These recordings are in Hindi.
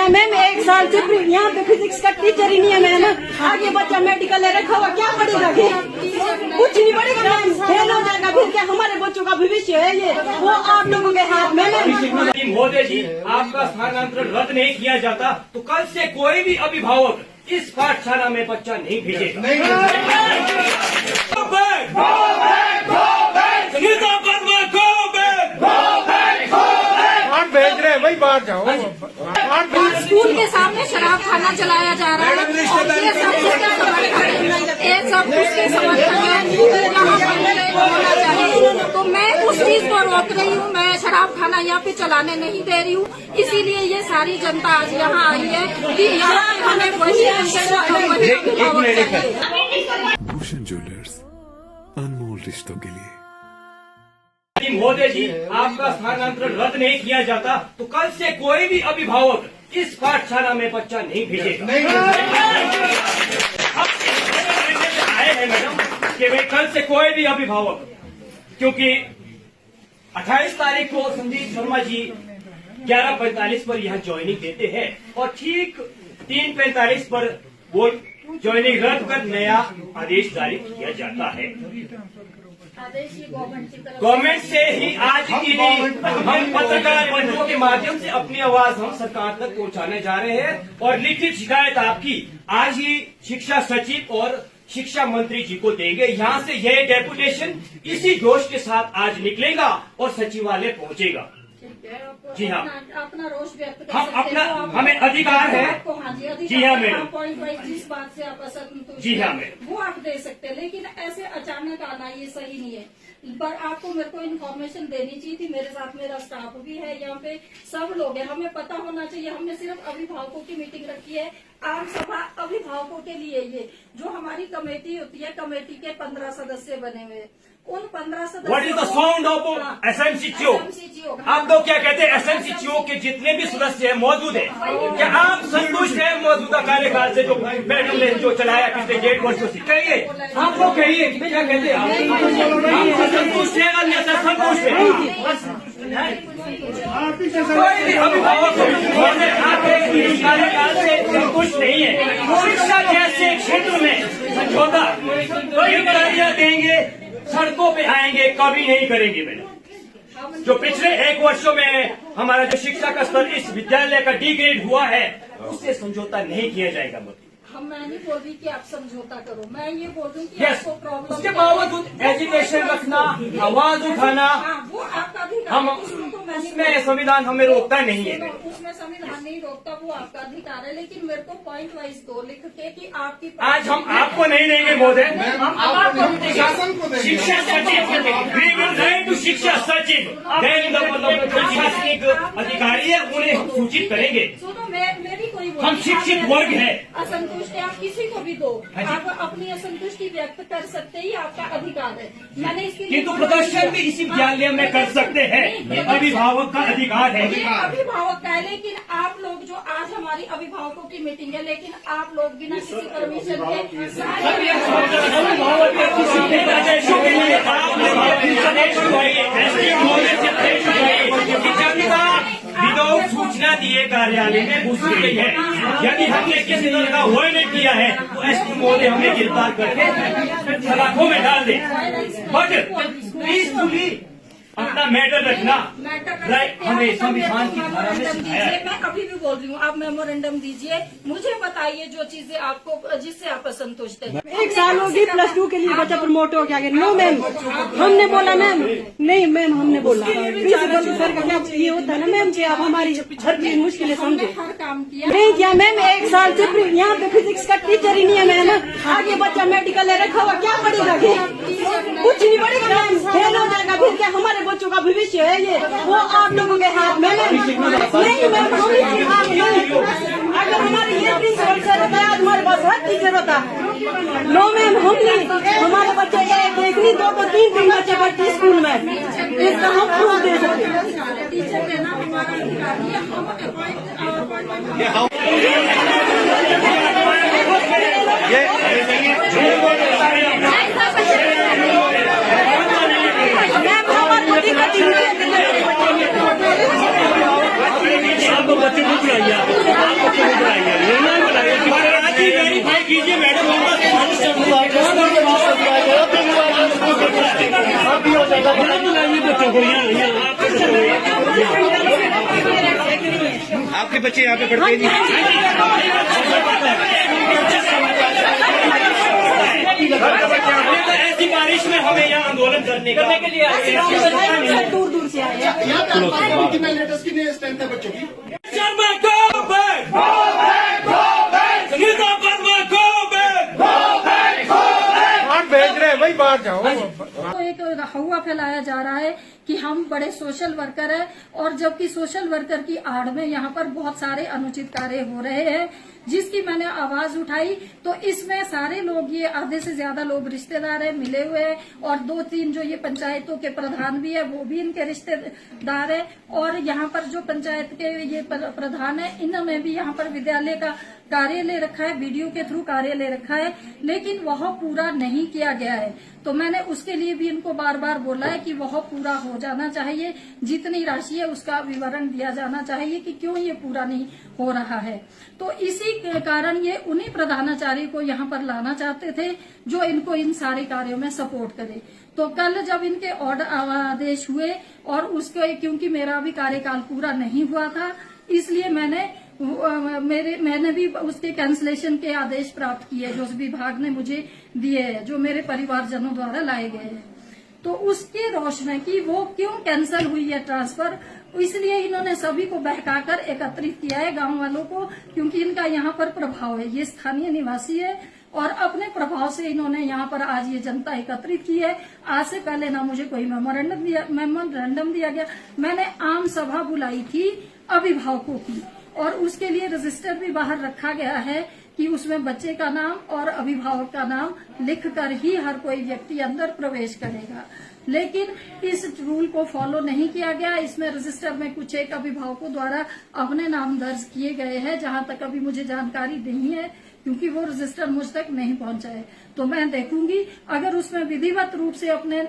क्या मैम, एक साल से यहाँ पे फिजिक्स का टीचर ही नहीं है मैम। आगे बच्चा मेडिकल ले रखा हुआ, क्या पढ़ेगा? कुछ नहीं पढ़ेगा मैम, फेल हो जाएगा। फिर क्या हमारे बच्चों का भविष्य है ये, वो आप लोगों के हाथ में है। मोदी जी, आपका स्थानांतरण रद्द नहीं किया जाता तो कल से कोई भी अभिभावक इस पाठशाला में बच्चा नहीं भेजेगा। भेज रहे हैं भाई, बाहर जाओ। स्कूल के सामने शराब खाना चलाया जा रहा है। ये सब उसके समर्थन में होना चाहिए। तो मैं उस चीज को रोक रही हूँ, मैं शराब खाना यहाँ पे चलाने नहीं दे रही हूँ। इसीलिए ये सारी जनता आज यहाँ आई है कि यहाँ हमें भूषण ज्वेलर्स, अनमोल रिश्तों के लिए। मोदी जी, आपका स्थानांतरण रद्द नहीं किया जाता तो कल से कोई भी अभिभावक इस पाठशाला में बच्चा नहीं भेजेगा। आए हैं मैडम कि भाई कल से कोई भी अभिभावक, क्योंकि 28 तारीख को संदीप शर्मा जी 11:45 पर यहाँ ज्वाइनिंग देते हैं और ठीक 3:45 पर वो ज्वाइनिंग रद्द कर नया आदेश जारी किया जाता है। गवर्नमेंट से ही आज की हम पत्रकार बंधुओं के माध्यम से अपनी आवाज हम सरकार तक पहुंचाने जा रहे हैं और लिखित शिकायत आपकी आज ही शिक्षा सचिव और शिक्षा मंत्री जी को देंगे। यहाँ से यह डेपुटेशन इसी जोश के साथ आज निकलेगा और सचिवालय पहुंचेगा। जी हाँ, अपना रोष व्यक्त हम अपना, हमें अधिकार है। जी हाँ मैडम, पॉइंट वाइज जिस बात से आप असंतुष्ट जी हाँ मैडम, वो आप दे सकते हैं, लेकिन ऐसे अचानक आना ये सही नहीं है। पर आपको मेरे को इन्फॉर्मेशन देनी चाहिए थी। मेरे साथ मेरा स्टाफ भी है, यहाँ पे सब लोग हैं, हमें पता होना चाहिए। हमने सिर्फ अभिभावकों की मीटिंग रखी है, आम सभा अभिभावकों के लिए। ये जो हमारी कमेटी होती है, कमेटी के 15 सदस्य बने हुए, उन 15 सदस्य। What is the sound of S M C H O? आप लोग क्या कहते हैं? एसएमसीचओ के जितने भी सदस्य हैं मौजूद है, क्या आप संतुष्ट हैं मौजूदा कार्यकाल से जो मैडम ने जो चलाया पिछले 1.5 वर्षों से? कहिए, आप लोग कहिए कि क्या कहते हैं? आप संतुष्ट है, अन्यथा संतुष्ट है? कोई भी अभिभावक कार्यकाल से संतुष्ट नहीं है। शिक्षा जैसे क्षेत्र में समझौता देंगे, सड़कों पे आएंगे, कभी नहीं करेंगे मैडम। जो पिछले 1 वर्षों में हमारा जो शिक्षा का स्तर इस विद्यालय का डिग्रेड हुआ है, उससे समझौता नहीं किया जाएगा मोदी। मैं नहीं बोल रही कि आप समझौता करो, मैं ये बोल रही हूँ कि यस, आपको प्रॉब्लम। उसके बावजूद एजुकेशन रखना, आवाज उठाना, वो आपका अधिकार हम है। उसमें संविधान हमें रोकता नहीं है। उसमें संविधान नहीं रोकता, वो आपका अधिकार है। लेकिन मेरे को पॉइंट वाइज दो लिख के कि आपकी। आज हम आपको नहीं देंगे महोदय, शिक्षा सचिव, शिक्षा सचिव प्रशासनिक अधिकारी है, उन्हें हम सूचित करेंगे। सुनो, मेरी कोई हम शिक्षित वर्ग है। असंतुष्ट है, आप किसी को भी दो, आप अपनी असंतुष्टि व्यक्त कर सकते ही, आपका अधिकार है। मैंने इसके लिए किंतु प्रदर्शन भी इसी विद्यालय में कर सकते हैं, अभिभावक का अधिकार है। अभिभावक का है, लेकिन आप लोग जो आज हमारी अभिभावकों की मीटिंग है, लेकिन आप लोग बिना किसी परमिशन के विदाउट सूचना दिए कार्यालय में घुस गई है। यदि हमने किसी तरह का वो नहीं किया है तो एसपी महोदय हमें गिरफ्तार करके सलाखों में डाल दे। बट पीसफुली अपना मैटर रखना, राइट, हमें संविधान की धारा में सिखाया है। मैं कभी भी बोल रही हूँ, आप मेमोरेंडम दीजिए, मुझे बताइए जो चीजें आपको जिससे आप असंतुष्ट हैं। 1 साल होगी, +2 के लिए बच्चा प्रमोट हो गया। नो मैम, हमने बोला मैम, नहीं मैम, हमने बोला प्रिंसिपल सर का क्या ये होता है ना मैम कि आप हमारी हर चीज मुश्किलें समझे। हर काम किया नहीं किया मैम, 1 साल से यहाँ पे फिजिक्स का टीचर ही नहीं है मैम। आगे बच्चा मेडिकल ले रखा हुआ, क्या पढ़ेगा? कुछ नहीं पढ़ेगा मैम, फेल हो जाएगा। फिर क्या हमारे बच्चों का भविष्य है ये, वो आप लोगों के हाथ में है। नहीं मैम, अगर हमारे ये प्रिंसिपल सर होता है, हमारे पास हर टीचर होता। नो मैम, हम नहीं, हमारे बच्चे एक नहीं 2 3 बच्चे पढ़ते स्कूल में, इसका हम प्रूफ दे सकते। टीचर देना हमारा अधिकार है। बच्चे बुलाइए बच्चों को यहाँ आपके बच्चे यहाँ पे पढ़ते हैं ऐसी बारिश में हमें यहाँ आंदोलन करने के लिए आए हैं। दूर दूर से आए हैं। बच्चों की Sharma go back! Sangeeta Verma go back! भेज रहे हैं भाई, बाहर जाओ। तो एक हवा फैलाया जा रहा है कि हम बड़े सोशल वर्कर हैं, और जबकि सोशल वर्कर की आड़ में यहाँ पर बहुत सारे अनुचित कार्य हो रहे हैं, जिसकी मैंने आवाज उठाई। तो इसमें सारे लोग, ये आधे से ज्यादा लोग रिश्तेदार हैं, मिले हुए हैं, और 2-3 जो ये पंचायतों के प्रधान भी है वो भी इनके रिश्तेदार है। और यहाँ पर जो पंचायत के ये प्रधान है, इन्होंने भी यहाँ पर विद्यालय का कार्य ले रखा है, वीडियो के थ्रू कार्य ले रखा है, लेकिन वह पूरा नहीं किया गया है। तो मैंने उसके लिए भी इनको बार बार बोला है कि वह पूरा हो जाना चाहिए, जितनी राशि है उसका विवरण दिया जाना चाहिए कि क्यों ये पूरा नहीं हो रहा है। तो इसी कारण ये उन्हीं प्रधानाचार्य को यहाँ पर लाना चाहते थे जो इनको इन सारे कार्यों में सपोर्ट करे। तो कल जब इनके ऑर्डर आदेश हुए, और उसके क्योंकि मेरा भी कार्यकाल पूरा नहीं हुआ था, इसलिए मैंने भी उसके कैंसलेशन के आदेश प्राप्त किए जो विभाग ने मुझे दिए हैं, जो मेरे परिवारजनों द्वारा लाए गए हैं। तो उसके रोष में कि वो क्यों कैंसिल हुई है ट्रांसफर, इसलिए इन्होंने सभी को बहकाकर एकत्रित किया है, गांव वालों को, क्योंकि इनका यहाँ पर प्रभाव है, ये स्थानीय निवासी है, और अपने प्रभाव से इन्होंने यहाँ पर आज ये जनता एकत्रित की है। आज से पहले ना मुझे कोई मेमोरेंडम दिया गया, मैंने आम सभा बुलाई थी अभिभावकों की, और उसके लिए रजिस्टर भी बाहर रखा गया है कि उसमें बच्चे का नाम और अभिभावक का नाम लिखकर ही हर कोई व्यक्ति अंदर प्रवेश करेगा। लेकिन इस रूल को फॉलो नहीं किया गया। इसमें रजिस्टर में कुछ एक अभिभावकों द्वारा अपने नाम दर्ज किए गए हैं, जहां तक अभी मुझे जानकारी नहीं है, क्योंकि वो रजिस्टर मुझ तक नहीं पहुंचा है। तो मैं देखूंगी, अगर उसमें विधिवत रूप से अपने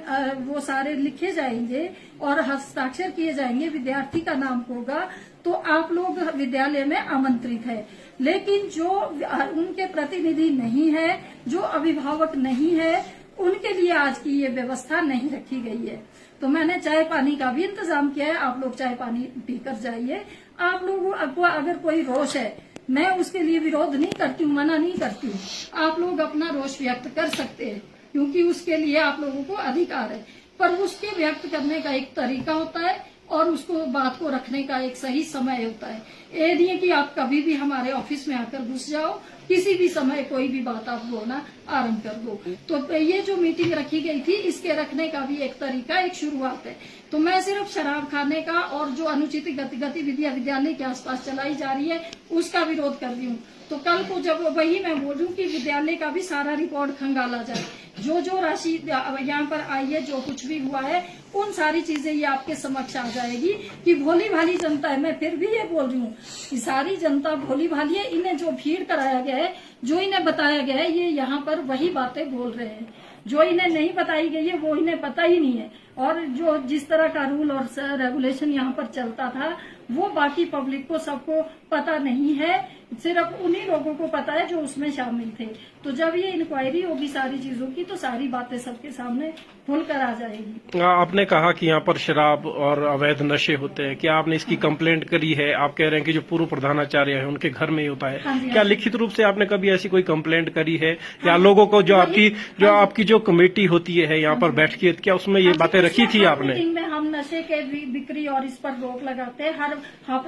वो सारे लिखे जाएंगे और हस्ताक्षर किए जाएंगे, विद्यार्थी का नाम होगा, तो आप लोग विद्यालय में आमंत्रित है। लेकिन जो उनके प्रतिनिधि नहीं है, जो अभिभावक नहीं है, उनके लिए आज की ये व्यवस्था नहीं रखी गई है। तो मैंने चाय पानी का भी इंतजाम किया है, आप लोग चाय पानी पीकर जाइए। आप लोगों को अगर कोई रोष है, मैं उसके लिए विरोध नहीं करती हूँ, मना नहीं करती हूँ, आप लोग अपना रोष व्यक्त कर सकते हैं, क्योंकि उसके लिए आप लोगों को अधिकार है। पर उसके व्यक्त करने का एक तरीका होता है, और उसको बात को रखने का एक सही समय होता है। ये नहीं है कि आप कभी भी हमारे ऑफिस में आकर घुस जाओ, किसी भी समय कोई भी बात आप बोलना आरंभ कर दो। तो ये जो मीटिंग रखी गई थी, इसके रखने का भी एक तरीका, एक शुरुआत है। तो मैं सिर्फ शराब खाने का और जो अनुचित गतिविधियां विद्यालय के आसपास चलाई जा रही है, उसका विरोध कर रही हूँ। तो कल को जब वही मैं बोल रही हूँ कि विद्यालय का भी सारा रिकॉर्ड खंगाला जाए, जो राशि यहाँ पर आई है, जो कुछ भी हुआ है, उन सारी चीजें ये आपके समक्ष आ जाएगी कि भोली भाली जनता है। मैं फिर भी ये बोल रही हूँ कि सारी जनता भोली भाली है। इन्हें जो भीड़ कराया गया है, जो इन्हें बताया गया है, ये यहाँ पर वही बातें बोल रहे हैं। जो इन्हें नहीं बताई गई है वो इन्हें पता ही नहीं है, और जो जिस तरह का रूल और रेगुलेशन यहाँ पर चलता था, वो बाकी पब्लिक को सबको पता नहीं है, सिर्फ उन्हीं लोगों को पता है जो उसमें शामिल थे। तो जब ये इंक्वायरी होगी सारी चीजों की, तो सारी बातें सबके सामने खुलकर आ जाएगी। आपने कहा कि यहाँ पर शराब और अवैध नशे होते हैं, क्या आपने इसकी कंप्लेंट करी है? आप कह रहे हैं कि जो पूर्व प्रधानाचार्य है उनके घर में ही होता है। हाँ जी, क्या लिखित रूप से आपने कभी ऐसी कोई कंप्लेंट करी है, या लोगों को जो आपकी जो कमेटी होती है यहाँ पर बैठती है, क्या उसमें ये बातें रखी थी आपने? मीटिंग में हम नशे के बिक्री और इस पर रोक लगाते हैं।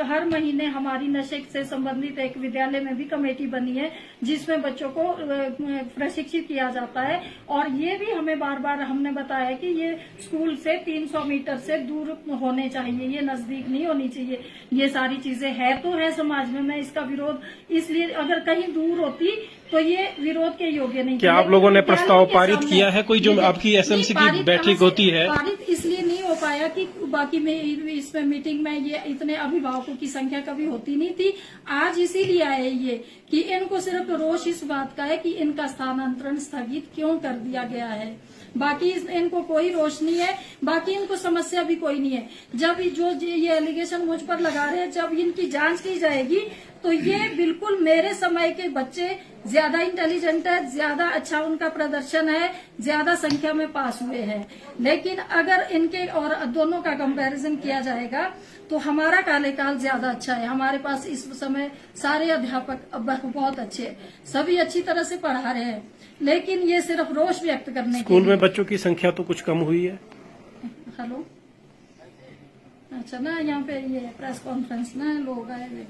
हर महीने हमारी नशे से संबंधित एक विद्यालय में भी कमेटी बनी है, जिसमें बच्चों को प्रशिक्षित किया जाता है। और ये भी हमें बार बार हमने बताया कि ये स्कूल से 300 मीटर से दूर होने चाहिए, ये नजदीक नहीं होनी चाहिए। ये सारी चीजें है तो है समाज में, मैं इसका विरोध इसलिए, अगर कहीं दूर होती तो ये विरोध के योग्य नहीं। क्या आप लोगों ने प्रस्ताव पारित किया है? कोई जो आपकी एसएमसी की बैठक होती है, पारित इसलिए नहीं हो पाया कि बाकी में इसमें मीटिंग में ये इतने अभिभावकों की संख्या कभी होती नहीं थी। आज इसीलिए आए ये कि इनको सिर्फ रोष इस बात का है कि इनका स्थानांतरण स्थगित क्यों कर दिया गया है। बाकी इनको कोई रोष नहीं है, बाकी इनको समस्या भी कोई नहीं है। जब जो ये एलिगेशन मुझ पर लगा रहे हैं, जब इनकी जांच की जाएगी तो ये बिल्कुल मेरे समय के बच्चे ज्यादा इंटेलिजेंट है, ज्यादा अच्छा उनका प्रदर्शन है, ज्यादा संख्या में पास हुए हैं। लेकिन अगर इनके और दोनों का कंपैरिजन किया जाएगा तो हमारा कार्यकाल ज्यादा अच्छा है। हमारे पास इस समय सारे अध्यापक बहुत अच्छे हैं, सभी अच्छी तरह से पढ़ा रहे हैं, लेकिन ये सिर्फ रोष व्यक्त करने स्कूल में बच्चों की संख्या तो कुछ कम हुई है। हेलो, अच्छा ना, यहाँ पे ये प्रेस कॉन्फ्रेंस ना लोग आए हुए।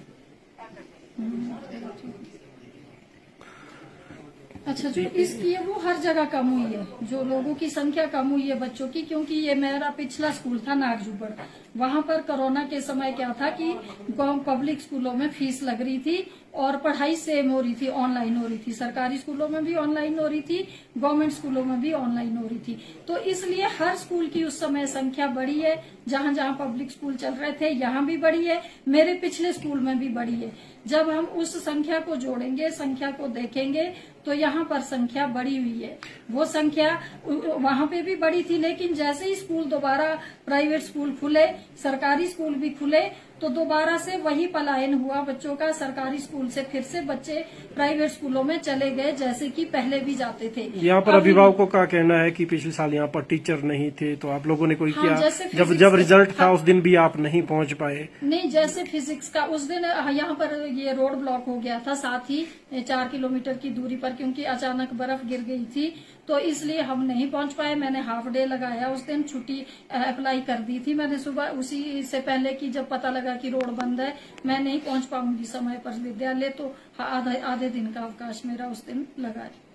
अच्छा, जो इसकी है वो हर जगह कम हुई है, जो लोगों की संख्या कम हुई है बच्चों की, क्योंकि ये मेरा पिछला स्कूल था नागजूबड़, वहां पर कोरोना के समय क्या था कि पब्लिक स्कूलों में फीस लग रही थी और पढ़ाई सेम हो रही थी, ऑनलाइन हो रही थी। सरकारी स्कूलों में भी ऑनलाइन हो रही थी, गवर्नमेंट स्कूलों में भी ऑनलाइन हो रही थी। तो इसलिए हर स्कूल की उस समय संख्या बढ़ी है। जहां जहां पब्लिक स्कूल चल रहे थे यहाँ भी बढ़ी है, मेरे पिछले स्कूल में भी बढ़ी है। जब हम उस संख्या को जोड़ेंगे, संख्या को देखेंगे, तो यहाँ पर संख्या बढ़ी हुई है। वो संख्या वहां पे भी बढ़ी थी, लेकिन जैसे ही स्कूल दोबारा प्राइवेट स्कूल खुले, सरकारी स्कूल भी खुले, तो दोबारा से वही पलायन हुआ बच्चों का। सरकारी स्कूल से फिर से बच्चे प्राइवेट स्कूलों में चले गए, जैसे कि पहले भी जाते थे। यहाँ पर अभिभावकों का कहना है कि पिछले साल यहाँ पर टीचर नहीं थे, तो आप लोगों ने कोई हाँ, किया, जब रिजल्ट था उस दिन भी आप नहीं पहुँच पाए। नहीं, जैसे फिजिक्स का उस दिन यहाँ पर ये रोड ब्लॉक हो गया था, साथ ही 4 किलोमीटर की दूरी पर, क्योंकि अचानक बर्फ गिर गई थी, तो इसलिए हम नहीं पहुंच पाए। मैंने हाफ डे लगाया, उस दिन छुट्टी अप्लाई कर दी थी मैंने सुबह, उसी से पहले कि जब पता लगा कि रोड बंद है, मैं नहीं पहुंच पाऊंगी समय पर विद्यालय, तो आधे दिन का अवकाश मेरा उस दिन लगा है।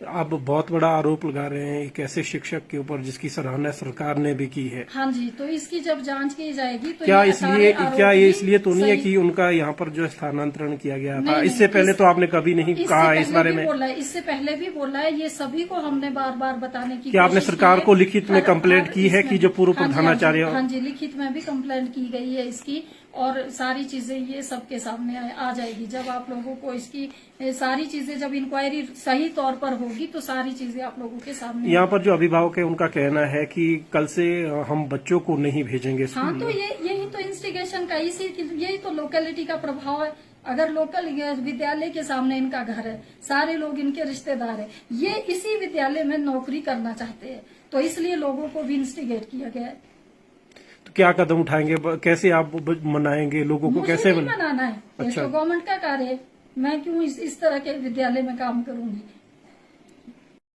आप बहुत बड़ा आरोप लगा रहे हैं एक ऐसे शिक्षक के ऊपर जिसकी सराहना सरकार ने भी की है। हाँ जी, तो इसकी जब जांच की जाएगी तो क्या ये इसलिए तो नहीं है कि उनका यहाँ पर जो स्थानांतरण किया गया था, इससे पहले तो आपने कभी नहीं कहा इस बारे में? इससे पहले भी बोला है, ये सभी को हमने बार बार बताने की। क्या आपने सरकार को लिखित में कंप्लेंट की है कि जो पूर्व प्रधानाचार्य? हाँ जी, लिखित में भी कंप्लेंट की गई है इसकी, और सारी चीजें ये सबके सामने आ जाएगी। जब आप लोगों को इसकी सारी चीजें, जब इंक्वायरी सही तौर पर होगी तो सारी चीजें आप लोगों के सामने। यहाँ पर जो अभिभावक है उनका कहना है कि कल से हम बच्चों को नहीं भेजेंगे स्कूल। हाँ, तो यही तो इंस्टिगेशन का, यही तो लोकेलिटी का प्रभाव है। अगर लोकल विद्यालय के सामने इनका घर है, सारे लोग इनके रिश्तेदार हैं, ये इसी विद्यालय में नौकरी करना चाहते हैं, तो इसलिए लोगों को भी इंस्टिगेट किया गया है। तो क्या कदम उठाएंगे, कैसे आप मनाएंगे लोगों को, कैसे मनाना है? अच्छा, तो गवर्नमेंट का कार्य है, मैं क्यों इस तरह के विद्यालय में काम करूंगी?